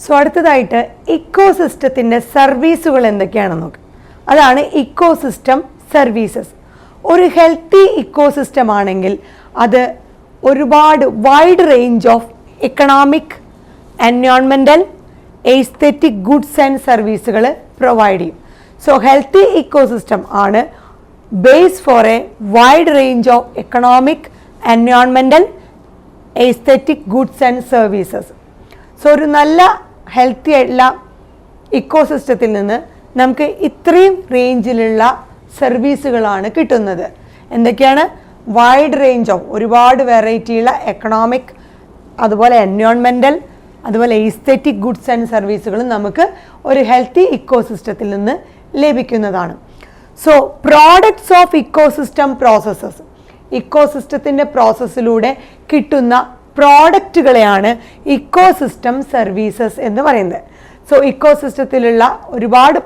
So അടുത്തതായിട്ട് ഇക്കോസിസ്റ്റത്തിൻ്റെ സർവീസുകൾ എന്തൊക്കെയാണെന്ന് നോക്കാം. അതാണ് ഇക്കോസിസ്റ്റം സർവീസസ്. ഒരു ഹെൽത്തി ഇക്കോസിസ്റ്റം ആണെങ്കിൽ അത് ഒരുപാട് wide range of economic, environmental, aesthetic goods and സർവീസുകൾ പ്രൊവൈഡ് ചെയ്യും. സോ ഹെൽത്തി ഇക്കോസിസ്റ്റം ആണ് base for a wide range of economic, environmental, aesthetic goods and services. So ഒരു നല്ല ഹെൽത്തി ആയിട്ടുള്ള ഇക്കോസിസ്റ്റത്തിൽ നിന്ന് നമുക്ക് ഇത്രയും റേഞ്ചിലുള്ള സർവീസുകളാണ് കിട്ടുന്നത്. എന്തൊക്കെയാണ്? വൈഡ് റേഞ്ച് ഓഫ് ഒരുപാട് വെറൈറ്റിയുള്ള എക്കണോമിക്, അതുപോലെ എൻവയോൺമെൻറ്റൽ, അതുപോലെ എസ്തെറ്റിക് ഗുഡ്സ് ആൻഡ് സർവീസുകളും നമുക്ക് ഒരു ഹെൽത്തി ഇക്കോസിസ്റ്റത്തിൽ നിന്ന് ലഭിക്കുന്നതാണ്. So products of ecosystem processes, ഇക്കോസിസ്റ്റത്തിൻ്റെ പ്രോസസ്സിലൂടെ കിട്ടുന്ന പ്രോഡക്റ്റുകളെയാണ് ഇക്കോസിസ്റ്റം സർവീസസ് എന്ന് പറയുന്നത്. സോ ഇക്കോസിസ്റ്റത്തിലുള്ള ഒരുപാട്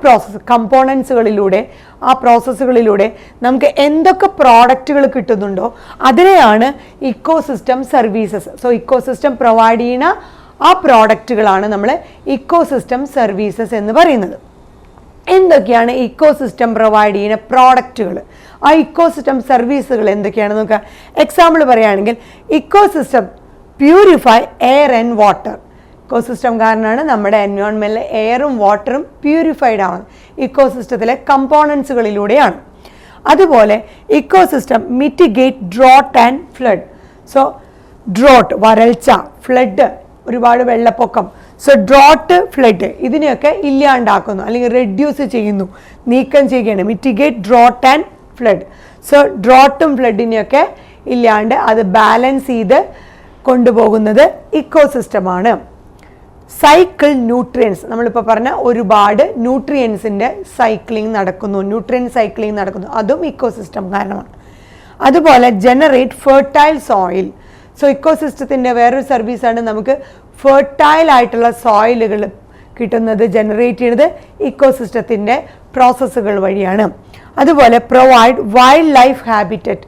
കമ്പോണൻസുകളിലൂടെ, ആ പ്രോസസ്സുകളിലൂടെ നമുക്ക് എന്തൊക്കെ പ്രോഡക്റ്റുകൾ കിട്ടുന്നുണ്ടോ അതിനെയാണ് ecosystem services. So ecosystem provide ചെയ്യുന്ന ആ പ്രോഡക്റ്റുകളാണ് നമ്മൾ ഇക്കോസിസ്റ്റം സർവീസസ് എന്ന് പറയുന്നത്. എന്തൊക്കെയാണ് ഇക്കോസിസ്റ്റം പ്രൊവൈഡ് ചെയ്യുന്ന പ്രോഡക്റ്റുകൾ? ആ ഇക്കോസിസ്റ്റം സർവീസുകൾ എന്തൊക്കെയാണെന്ന് നോക്കുക. എക്സാമ്പിൾ പറയുകയാണെങ്കിൽ ecosystem purify air and water. Ecosystem കാരണമാണ് നമ്മുടെ എൻവയോൺമെൻറ്റിലെ എയറും വാട്ടറും പ്യൂരിഫൈഡ് ആവുന്നത്. ഇക്കോസിസ്റ്റത്തിലെ കമ്പോണൻസുകളിലൂടെയാണ്. അതുപോലെ ecosystem mitigate drought and flood. So drought വരൾച്ച, ഫ്ലഡ് ഒരുപാട് വെള്ളപ്പൊക്കം. സോ ഡ്രോട്ട്, ഫ്ലഡ് ഇതിനെയൊക്കെ ഇല്ലാണ്ടാക്കുന്നു അല്ലെങ്കിൽ റെഡ്യൂസ് ചെയ്യുന്നു, നീക്കം ചെയ്യുകയാണ്. Mitigate drought and flood. So ഡ്രോട്ടും ഫ്ലഡിനെയൊക്കെ ഇല്ലാണ്ട് അത് ബാലൻസ് ചെയ്ത് കൊണ്ടുപോകുന്നത് ഇക്കോസിസ്റ്റമാണ്. സൈക്കിൾ ന്യൂട്രിയൻസ്, നമ്മളിപ്പോൾ പറഞ്ഞ ഒരുപാട് ന്യൂട്രിയൻസിൻ്റെ സൈക്ലിംഗ് നടക്കുന്നു, ന്യൂട്രിയൻ സൈക്ലിംഗ് നടക്കുന്നു, അതും ഇക്കോസിസ്റ്റം കാരണമാണ്. അതുപോലെ ജനറേറ്റ് ഫെർട്ടൈൽ സോയിൽ. സോ ഇക്കോസിസ്റ്റത്തിൻ്റെ വേറൊരു സർവീസാണ് നമുക്ക് ഫെർട്ടൈൽ ആയിട്ടുള്ള സോയിലുകൾ കിട്ടുന്നത്, ജനറേറ്റ് ചെയ്യുന്നത് ഇക്കോസിസ്റ്റത്തിൻ്റെ പ്രോസസ്സുകൾ വഴിയാണ്. അതുപോലെ പ്രൊവൈഡ് വൈൽഡ് ലൈഫ് ഹാബിറ്ററ്റ്.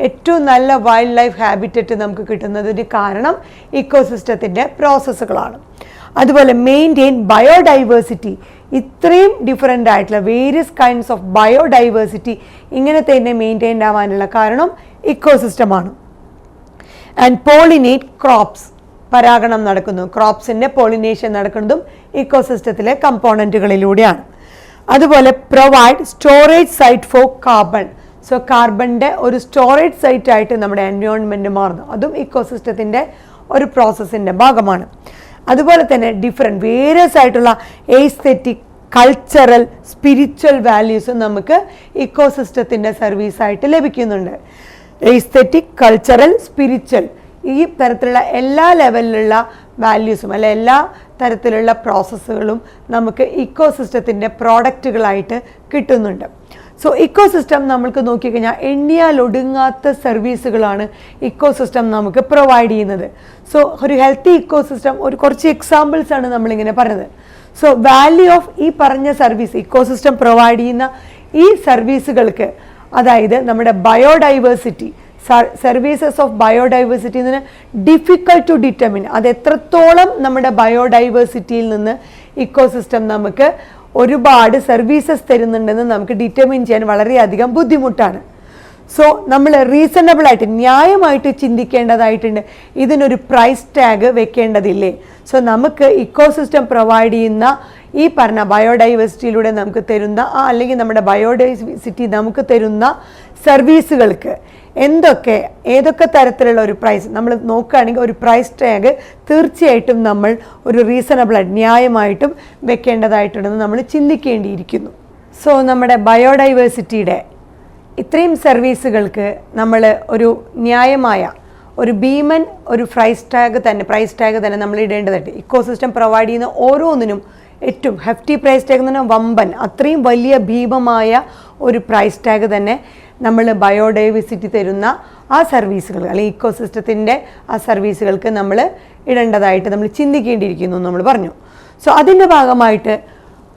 ഏറ്റവും നല്ല വൈൽഡ് ലൈഫ് ഹാബിറ്ററ്റ് നമുക്ക് കിട്ടുന്നതിന് കാരണം ഇക്കോസിസ്റ്റത്തിൻ്റെ പ്രോസസ്സുകളാണ്. അതുപോലെ മെയിൻറ്റെയിൻ ബയോഡൈവേഴ്സിറ്റി. ഇത്രയും ഡിഫറെൻ്റ് ആയിട്ടുള്ള വേരിയസ് കൈൻഡ്സ് ഓഫ് ബയോഡൈവേഴ്സിറ്റി ഇങ്ങനെ തന്നെ മെയിൻറ്റെയിൻ ആവാനുള്ള കാരണം ഇക്കോസിസ്റ്റമാണ്. And pollinate crops. പരാഗണം നടക്കുന്നു, ക്രോപ്സിൻ്റെ പോളിനേഷൻ നടക്കുന്നതും ഇക്കോസിസ്റ്റത്തിലെ കമ്പോണൻറ്റുകളിലൂടെയാണ്. അതുപോലെ provide storage site for carbon. So കാർബണിൻ്റെ ഒരു സ്റ്റോറേജ് സൈറ്റ് ആയിട്ട് നമ്മുടെ എൻവയോൺമെൻറ്റ് മാറുന്നു, അതും ഇക്കോസിസ്റ്റത്തിൻ്റെ ഒരു പ്രോസസ്സിൻ്റെ ഭാഗമാണ്. അതുപോലെ തന്നെ വേരിയസ് ആയിട്ടുള്ള എസ്തെറ്റിക്, കൾച്ചറൽ, സ്പിരിച്വൽ വാല്യൂസും നമുക്ക് ഇക്കോസിസ്റ്റത്തിൻ്റെ സർവീസായിട്ട് ലഭിക്കുന്നുണ്ട്. എസ്തെറ്റിക്, കൾച്ചറൽ, സ്പിരിച്വൽ ഈ തരത്തിലുള്ള എല്ലാ ലെവലിലുള്ള വാല്യൂസും അല്ലെ എല്ലാ തരത്തിലുള്ള പ്രോസസ്സുകളും നമുക്ക് ഇക്കോസിസ്റ്റത്തിൻ്റെ പ്രോഡക്റ്റുകളായിട്ട് കിട്ടുന്നുണ്ട്. സോ ഇക്കോസിസ്റ്റം നമ്മൾക്ക് നോക്കിക്കഴിഞ്ഞാൽ എണ്ണിയാലൊടുങ്ങാത്ത സർവീസുകളാണ് ഇക്കോസിസ്റ്റം നമുക്ക് പ്രൊവൈഡ് ചെയ്യുന്നത്. സോ ഒരു ഹെൽത്തി ഇക്കോസിസ്റ്റം കുറച്ച് എക്സാമ്പിൾസ് ആണ് നമ്മളിങ്ങനെ പറഞ്ഞത്. സോ വാല്യൂ ഓഫ് ഈ പറഞ്ഞ സർവീസ്, ഇക്കോസിസ്റ്റം പ്രൊവൈഡ് ചെയ്യുന്ന ഈ സർവീസുകൾക്ക്, അതായത് നമ്മുടെ ബയോഡൈവേഴ്സിറ്റി, സർവീസസ് ഓഫ് ബയോഡൈവേഴ്സിറ്റി എന്ന് ഡിഫിക്കൽട്ട് ടു ഡിറ്റർമിൻ. അത് എത്രത്തോളം നമ്മുടെ ബയോഡൈവേഴ്സിറ്റിയിൽ നിന്ന് ഇക്കോസിസ്റ്റം നമുക്ക് ഒരുപാട് സർവീസസ് തരുന്നുണ്ടെന്ന് നമുക്ക് ഡിറ്റർമിൻ ചെയ്യാൻ വളരെയധികം ബുദ്ധിമുട്ടാണ്. സോ നമ്മൾ റീസണബിൾ ആയിട്ട്, ന്യായമായിട്ട് ചിന്തിക്കേണ്ടതായിട്ടുണ്ട്. ഇതിനൊരു പ്രൈസ് ടാഗ് വെക്കേണ്ടതില്ലേ? സോ നമുക്ക് ഇക്കോസിസ്റ്റം പ്രൊവൈഡ് ചെയ്യുന്ന ഈ പറഞ്ഞ ബയോഡൈവേഴ്സിറ്റിയിലൂടെ നമുക്ക് തരുന്ന അല്ലെങ്കിൽ നമ്മുടെ ബയോഡൈവേഴ്സിറ്റി നമുക്ക് തരുന്ന സർവീസുകൾക്ക് ഏതൊക്കെ തരത്തിലുള്ള ഒരു പ്രൈസ് നമ്മൾ നോക്കുകയാണെങ്കിൽ ഒരു പ്രൈസ് ടാഗ് തീർച്ചയായിട്ടും നമ്മൾ ഒരു റീസണബിളായിട്ട്, ന്യായമായിട്ടും വെക്കേണ്ടതായിട്ടുണ്ടെന്ന് നമ്മൾ ചിന്തിക്കേണ്ടിയിരിക്കുന്നു. സോ നമ്മുടെ ബയോഡൈവേഴ്സിറ്റിയുടെ ഇത്രയും സർവീസുകൾക്ക് നമ്മൾ ഒരു ന്യായമായ ഒരു ഭീമൻ ഒരു പ്രൈസ് ടാഗ് തന്നെ നമ്മൾ ഇടേണ്ടതുണ്ട്. ഇക്കോസിസ്റ്റം പ്രൊവൈഡ് ചെയ്യുന്ന ഓരോന്നിനും ഏറ്റവും ഹെഫ്റ്റി പ്രൈസ് ടാഗ് എന്ന് പറഞ്ഞാൽ വമ്പൻ, അത്രയും വലിയ ഭീമമായ ഒരു പ്രൈസ് ടാഗ് തന്നെ നമ്മൾ ബയോഡൈവേഴ്സിറ്റി തരുന്ന ആ സർവീസുകൾ അല്ലെങ്കിൽ ഇക്കോസിസ്റ്റത്തിൻ്റെ ആ സർവീസുകൾക്ക് നമ്മൾ ഇടേണ്ടതായിട്ട് നമ്മൾ ചിന്തിക്കേണ്ടിയിരിക്കുന്നു നമ്മൾ പറഞ്ഞു. സോ അതിൻ്റെ ഭാഗമായിട്ട്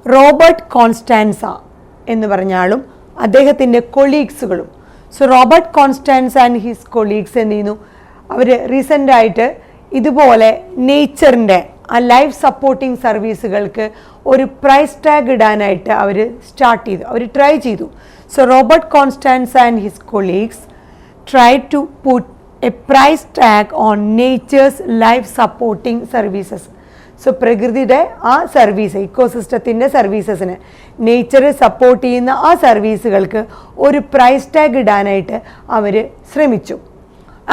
റോബർട്ട് കോൺസ്റ്റാൻസ എന്ന് പറഞ്ഞാലും അദ്ദേഹത്തിൻ്റെ കൊളീഗ്സുകളും, so Robert Costanza and his colleagues എന്ത് ചെയ്യുന്നു, അവർ റീസെൻ്റായിട്ട് ഇതുപോലെ നേച്ചറിൻ്റെ ആ ലൈഫ് സപ്പോർട്ടിംഗ് സർവീസുകൾക്ക് ഒരു പ്രൈസ് ടാഗ് ഇടാനായിട്ട് അവർ സ്റ്റാർട്ട് ചെയ്തു, അവർ ട്രൈ ചെയ്തു. So Robert Costanza and his colleagues try to put a price tag on nature's life supporting services. So പ്രകൃതിയുടെ ആ സർവീസ്, ഇക്കോസിസ്റ്റത്തിൻ്റെ സർവീസസിന്, നേച്ചർ സപ്പോർട്ട് ചെയ്യുന്ന ആ സർവീസുകൾക്ക് ഒരു പ്രൈസ് ടാഗ് ഇടാനായിട്ട് അവർ ശ്രമിച്ചു.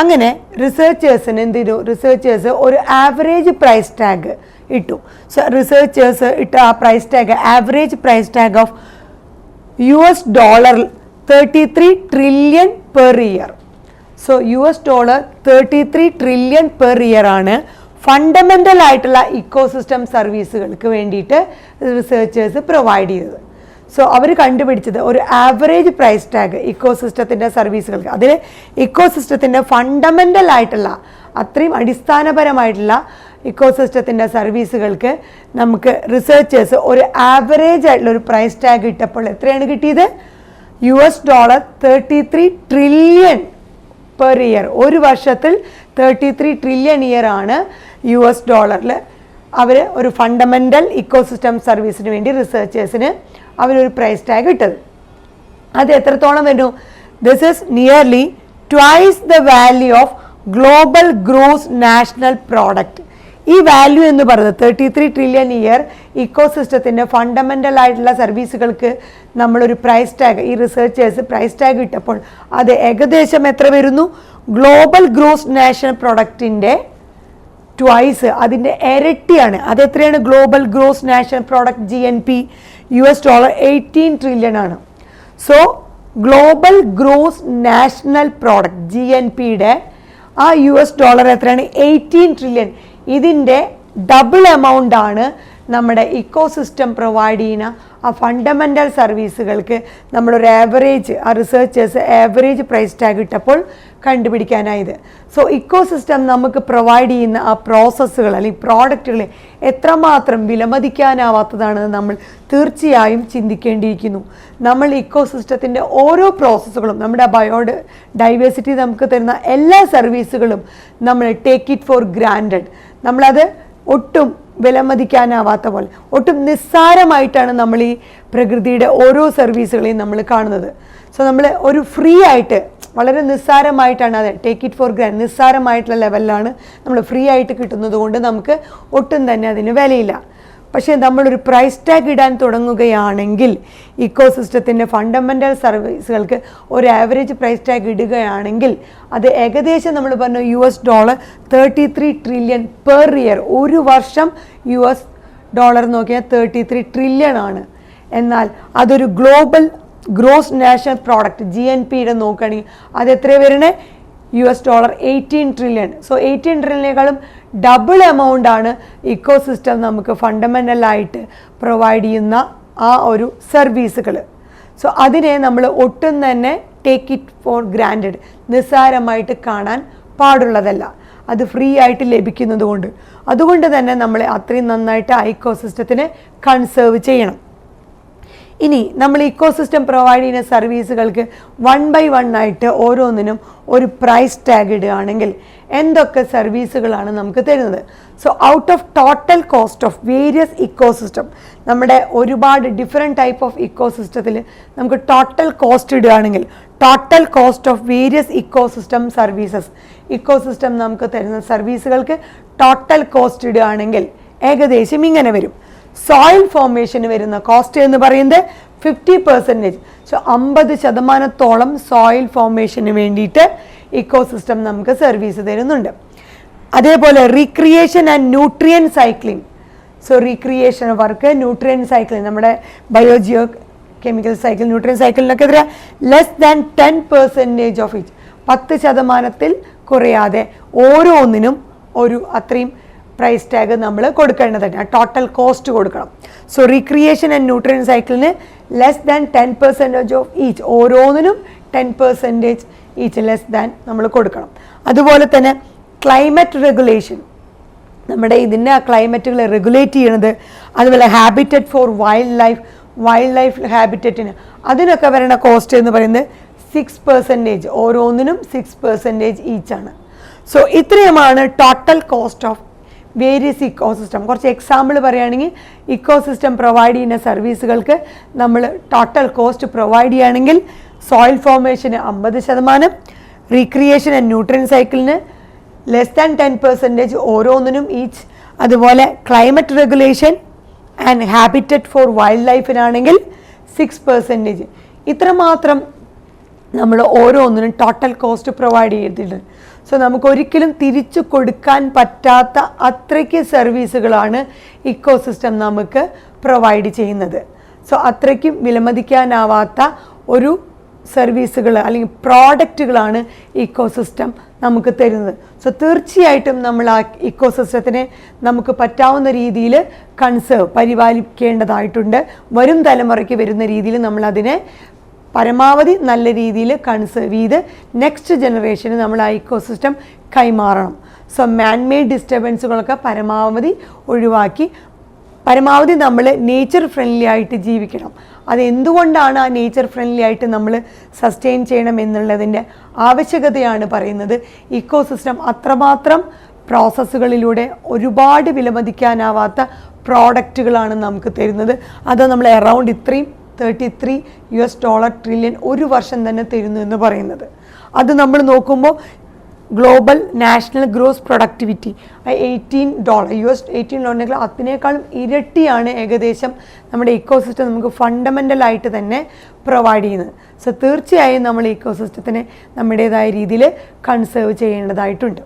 അങ്ങനെ റിസർച്ചേഴ്സ് ഒരു ആവറേജ് പ്രൈസ് ടാഗ് ഇട്ടു. സോ റിസർച്ചേഴ്സ് ഇട്ട ആ price tag average price tag of $33 trillion per year. So $33 trillion per year ആണ് ഫണ്ടമെൻ്റൽ ആയിട്ടുള്ള ഇക്കോസിസ്റ്റം സർവീസുകൾക്ക് വേണ്ടിയിട്ട് റിസർച്ചേഴ്സ് പ്രൊവൈഡ് ചെയ്തത്. സോ അവർ കണ്ടുപിടിച്ചത് ഒരു ആവറേജ് പ്രൈസ് ടാഗ് ഇക്കോസിസ്റ്റത്തിൻ്റെ സർവീസുകൾക്ക്, അതിൽ ഇക്കോസിസ്റ്റത്തിൻ്റെ ഫണ്ടമെൻ്റൽ ആയിട്ടുള്ള അത്രയും അടിസ്ഥാനപരമായിട്ടുള്ള ഇക്കോസിസ്റ്റത്തിൻ്റെ സർവീസുകൾക്ക് നമുക്ക് റിസർച്ചേഴ്സ് ഒരു ആവറേജ് ആയിട്ടുള്ള ഒരു പ്രൈസ് ടാഗ് ഇട്ടപ്പോൾ എത്രയാണ് കിട്ടിയത്? $33 trillion per year. ഒരു വർഷത്തിൽ 33 trillion ആണ് $ൽ അവർ ഒരു ഫണ്ടമെൻ്റൽ ഇക്കോസിസ്റ്റം സർവീസിന് വേണ്ടി റിസർച്ചേഴ്സിന് അവരൊരു പ്രൈസ് ടാഗ് ഇട്ടത്. അത് എത്രത്തോളം വരും? This is nearly twice the value of global gross national product. ഈ വാല്യൂ എന്ന് പറയുന്നത് 33 trillion ഇക്കോസിസ്റ്റത്തിൻ്റെ ഫണ്ടമെൻ്റൽ ആയിട്ടുള്ള സർവീസുകൾക്ക് നമ്മളൊരു പ്രൈസ് ടാഗ്, ഈ റിസർച്ചേഴ്സ് പ്രൈസ് ടാഗ് ഇട്ടപ്പോൾ അത് ഏകദേശം എത്ര വരുന്നു? ഗ്ലോബൽ ഗ്രോസ് നാഷണൽ പ്രോഡക്റ്റിൻ്റെ ട്വൈസ്, അതിൻ്റെ ഇരട്ടിയാണ്. അതെത്രയാണ്? Global gross national product GNP $18 trillion ആണ്. So global gross national product GNPയുടെ ആ $, എത്രയാണ്? 18 trillion. ഇതിൻ്റെ ഡബിൾ എമൗണ്ട് ആണ് നമ്മുടെ ഇക്കോസിസ്റ്റം പ്രൊവൈഡ് ചെയ്യുന്ന ആ ഫണ്ടമെൻ്റൽ സർവീസുകൾക്ക് നമ്മളൊരു ആവറേജ്, ആ റിസർച്ചേഴ്സ് ആവറേജ് പ്രൈസ് ടാഗ് ഇട്ടപ്പോൾ കണ്ടുപിടിക്കാനായത്. സോ ഇക്കോസിസ്റ്റം നമുക്ക് പ്രൊവൈഡ് ചെയ്യുന്ന ആ പ്രോസസ്സുകൾ അല്ലെങ്കിൽ പ്രോഡക്റ്റുകൾ എത്രമാത്രം വിലമതിക്കാനാവാത്തതാണെന്ന് നമ്മൾ തീർച്ചയായും ചിന്തിക്കേണ്ടിയിരിക്കുന്നു. നമ്മൾ ഇക്കോസിസ്റ്റത്തിൻ്റെ ഓരോ പ്രോസസ്സുകളും, നമ്മുടെ ഡൈവേഴ്സിറ്റി നമുക്ക് തരുന്ന എല്ലാ സർവീസുകളും നമ്മൾ ടേക്ക് ഇറ്റ് ഫോർ ഗ്രാൻഡഡ്. നമ്മളത് ഒട്ടും വിലമതിക്കാനാവാത്ത പോലെ, ഒട്ടും നിസ്സാരമായിട്ടാണ് നമ്മൾ ഈ പ്രകൃതിയുടെ ഓരോ സർവീസുകളെയും നമ്മൾ കാണുന്നത്. സോ നമ്മൾ ഒരു ഫ്രീ ആയിട്ട്, വളരെ നിസ്സാരമായിട്ടാണ്, അത് ടേക്ക് ഇറ്റ് ഫോർ ഗ്രാൻഡ്, നിസ്സാരമായിട്ടുള്ള ലെവലിലാണ് നമ്മൾ ഫ്രീ ആയിട്ട് കിട്ടുന്നത് കൊണ്ട് നമുക്ക് ഒട്ടും തന്നെ അതിന് വിലയില്ല. പക്ഷേ നമ്മളൊരു പ്രൈസ് ടാഗ് ഇടാൻ തുടങ്ങുകയാണെങ്കിൽ, ഇക്കോസിസ്റ്റത്തിൻ്റെ ഫണ്ടമെൻ്റൽ സർവീസുകൾക്ക് ഒരു ആവറേജ് പ്രൈസ് ടാഗ് ഇടുകയാണെങ്കിൽ അത് ഏകദേശം നമ്മൾ പറഞ്ഞു $33 trillion per year. ഒരു വർഷം $, നോക്കിയാൽ 33 trillion ആണ്. എന്നാൽ അതൊരു ഗ്ലോബൽ ഗ്രോസ് നാഷണൽ പ്രോഡക്റ്റ് GNPയുടെ നോക്കുകയാണെങ്കിൽ അത് എത്ര വരണേ? $18 trillion. So 18 trillion double amount ആണ് ഇക്കോസിസ്റ്റം നമുക്ക് ഫണ്ടമെൻ്റലായിട്ട് പ്രൊവൈഡ് ചെയ്യുന്ന ആ ഒരു സർവീസുകൾ. സോ അതിനെ നമ്മൾ ഒട്ടും തന്നെ ടേക്ക് ഇറ്റ് ഫോർ ഗ്രാൻഡഡ്, നിസ്സാരമായിട്ട് കാണാൻ പാടുള്ളതല്ല. അത് ഫ്രീ ആയിട്ട് ലഭിക്കുന്നത് കൊണ്ട്, അതുകൊണ്ട് തന്നെ നമ്മൾ അത്രയും നന്നായിട്ട് ആ ഇക്കോസിസ്റ്റത്തിനെ കൺസേർവ് ചെയ്യണം. ഇനി നമ്മൾ ഇക്കോസിസ്റ്റം പ്രൊവൈഡ് ചെയ്യുന്ന സർവീസുകൾക്ക് 1 by 1 ആയിട്ട് ഓരോന്നിനും ഒരു പ്രൈസ് ടാഗ് ഇടുകയാണെങ്കിൽ എന്തൊക്കെ സർവീസുകളാണ് നമുക്ക് തരുന്നത്? So out of total cost of various ecosystem, നമ്മുടെ ഒരുപാട് ഡിഫറെൻറ്റ് ടൈപ്പ് ഓഫ് ഇക്കോസിസ്റ്റത്തിൽ നമുക്ക് ടോട്ടൽ കോസ്റ്റ് ഇടുകയാണെങ്കിൽ, total cost of various ecosystem services, ecosystem നമുക്ക് തരുന്ന സർവീസുകൾക്ക് ടോട്ടൽ കോസ്റ്റ് ഇടുകയാണെങ്കിൽ ഏകദേശം ഇങ്ങനെ വരും. സോയിൽ ഫോർമേഷന് വരുന്ന കോസ്റ്റ് എന്ന് പറയുന്നത് 50%. സോ 50% സോയിൽ ഫോർമേഷന് വേണ്ടിയിട്ട് ഇക്കോസിസ്റ്റം നമുക്ക് സർവീസ് തരുന്നുണ്ട്. അതേപോലെ recreation and nutrient cycling. So recreation work, nutrient cycling, നമ്മുടെ ബയോജിയോ കെമിക്കൽ സൈക്കിൾ, ന്യൂട്രിയൻ സൈക്കിളിനൊക്കെ എത്ര? <10% ഓഫ് ഇച്ച്, 10% കുറയാതെ ഓരോന്നിനും ഒരു അത്രയും പ്രൈസ് ടാഗ് നമ്മൾ കൊടുക്കേണ്ടതുണ്ട്. ടോട്ടൽ കോസ്റ്റ് കൊടുക്കണം. സോ റീക്രിയേഷൻ ആൻഡ് ന്യൂട്രിയൻ സൈക്കിളിന് <10% ഓഫ് ഈച്ച്, ഓരോന്നിനും 10% ഈച്ച് നമ്മൾ കൊടുക്കണം. അതുപോലെ തന്നെ ക്ലൈമറ്റ് റെഗുലേഷൻ, നമ്മുടെ ഇതിൻ്റെ ആ ക്ലൈമറ്റുകളെ റെഗുലേറ്റ് ചെയ്യണത്. അതുപോലെ ഹാബിറ്ററ്റ് ഫോർ വൈൽഡ് ലൈഫ് ഹാബിറ്ററ്റിന് അതിനൊക്കെ വരണ കോസ്റ്റ് എന്ന് പറയുന്നത് 6%, ഓരോന്നിനും 6% ഈച്ചാണ്. സോ ഇത്രയുമാണ് total cost of various ecosystem. കുറച്ച് എക്സാമ്പിൾ പറയുകയാണെങ്കിൽ ഇക്കോസിസ്റ്റം പ്രൊവൈഡ് ചെയ്യുന്ന സർവീസുകൾക്ക് നമ്മൾ ടോട്ടൽ കോസ്റ്റ് പ്രൊവൈഡ് ചെയ്യുകയാണെങ്കിൽ സോയിൽ ഫോർമേഷന് 50%, റീക്രിയേഷൻ ആൻഡ് ന്യൂട്രിയൻ സൈക്കിളിന് <10% ഓരോന്നിനും ഈച്ച്. അതുപോലെ climate regulation and habitat for wild ലൈഫിനാണെങ്കിൽ 6%. ഇത്രമാത്രം നമ്മൾ ഓരോന്നിനും ടോട്ടൽ കോസ്റ്റ് പ്രൊവൈഡ് ചെയ്തിട്ടുണ്ട്. സോ നമുക്കൊരിക്കലും തിരിച്ചു കൊടുക്കാൻ പറ്റാത്ത അത്രയ്ക്ക് സർവീസുകളാണ് ഇക്കോസിസ്റ്റം നമുക്ക് പ്രൊവൈഡ് ചെയ്യുന്നത്. സോ അത്രയ്ക്കും വിലമതിക്കാനാവാത്ത ഒരു സർവീസുകൾ അല്ലെങ്കിൽ പ്രോഡക്റ്റുകളാണ് ഇക്കോസിസ്റ്റം നമുക്ക് തരുന്നത്. സോ തീർച്ചയായിട്ടും നമ്മൾ ആ ഇക്കോസിസ്റ്റത്തിനെ നമുക്ക് പറ്റാവുന്ന രീതിയിൽ പരിപാലിക്കേണ്ടതായിട്ടുണ്ട്. വരും തലമുറയ്ക്ക് വരുന്ന രീതിയിൽ നമ്മൾ അതിനെ പരമാവധി നല്ല രീതിയിൽ കൺസേർവ് ചെയ്ത് നെക്സ്റ്റ് ജനറേഷന് നമ്മൾ ആ ഇക്കോസിസ്റ്റം കൈമാറണം. സോ മാൻമെയ്ഡ് ഡിസ്റ്റർബൻസുകളൊക്കെ പരമാവധി ഒഴിവാക്കി പരമാവധി നമ്മൾ നേച്ചർ ഫ്രണ്ട്ലി ആയിട്ട് ജീവിക്കണം. അതെന്തുകൊണ്ടാണ് ആ നേച്ചർ ഫ്രണ്ട്ലി ആയിട്ട് നമ്മൾ സസ്റ്റെയിൻ ചെയ്യണം എന്നുള്ളതിൻ്റെ ആവശ്യകതയാണ് പറയുന്നത്. ഇക്കോസിസ്റ്റം അത്രമാത്രം പ്രോസസ്സുകളിലൂടെ ഒരുപാട് വിലമതിക്കാനാവാത്ത പ്രോഡക്റ്റുകളാണ് നമുക്ക് തരുന്നത്. അത് നമ്മൾ അറൗണ്ട് ഇത്രയും $33 ട്രില്യൺ ഒരു വർഷം തന്നെ തരുന്നു എന്ന് പറയുന്നത്. അത് നമ്മൾ നോക്കുമ്പോൾ ഗ്ലോബൽ നാഷണൽ ഗ്രോസ് പ്രൊഡക്ടിവിറ്റി $18 അതിനേക്കാളും ഇരട്ടിയാണ് ഏകദേശം നമ്മുടെ ഇക്കോസിസ്റ്റം നമുക്ക് ഫണ്ടമെൻ്റലായിട്ട് തന്നെ പ്രൊവൈഡ് ചെയ്യുന്നത്. സോ തീർച്ചയായും നമ്മൾ ഇക്കോസിസ്റ്റത്തിനെ നമ്മുടേതായ രീതിയിൽ കൺസേർവ് ചെയ്യേണ്ടതായിട്ടുണ്ട്.